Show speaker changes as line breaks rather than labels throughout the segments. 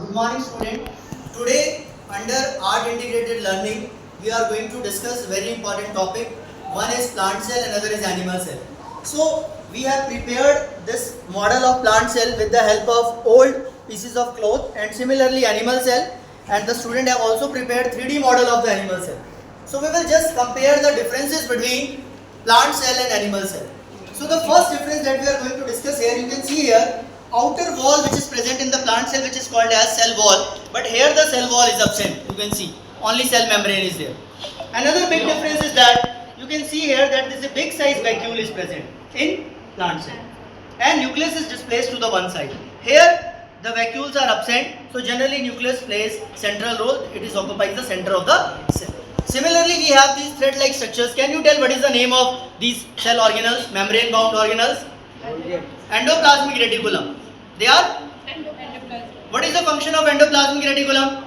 Good morning, student. Today, under Art Integrated Learning, we are going to discuss very important topic. One is plant cell, another is animal cell. So, we have prepared this model of plant cell with the help of old pieces of cloth, and similarly animal cell. And the student have also prepared 3D model of the animal cell. So, we will just compare the differences between plant cell and animal cell. So, the first difference that we are going to discuss here, you can see here, outer wall which is present in the plant cell, which is called as cell wall, but here the cell wall is absent. You can see only cell membrane is there. Another big difference is that you can see here that this is a big size vacuole is present in plant cell, and nucleus is displaced to the one side. Here the vacuoles are absent, so generally nucleus plays central role. It is occupies the center of the cell. Similarly, we have these thread-like structures. Can you tell what is the name of these cell organelles, membrane-bound organelles? Endoplasmic reticulum. They are? What is the function of endoplasmic reticulum?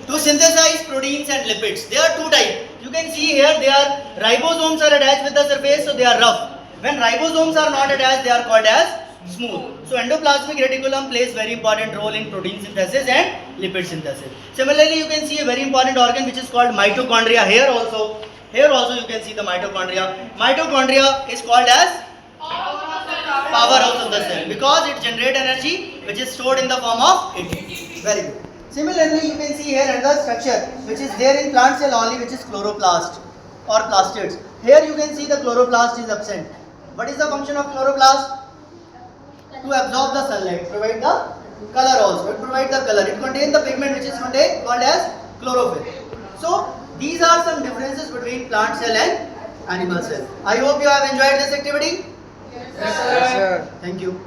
To synthesize proteins and lipids. There are two types. You can see here they are ribosomes are attached with the surface, so they are rough. When ribosomes are not attached, they are called as smooth. So endoplasmic reticulum plays very important role in protein synthesis and lipid synthesis. Similarly, you can see a very important organ which is called mitochondria. Here also you can see the mitochondria. Mitochondria is called as powerhouse of the cell because it generates energy which is stored in the form of ATP. Very good. Similarly, you can see here another structure which is there in plant cell only, which is chloroplast or plastids. Here you can see the chloroplast is absent. What is the function of chloroplast? To absorb the sunlight, provide the color also. It provides the color. It contains the pigment which is called as chlorophyll. So these are some differences between plant cell and animal cell. I hope you have enjoyed this activity.
Yes, sir.
Thank you.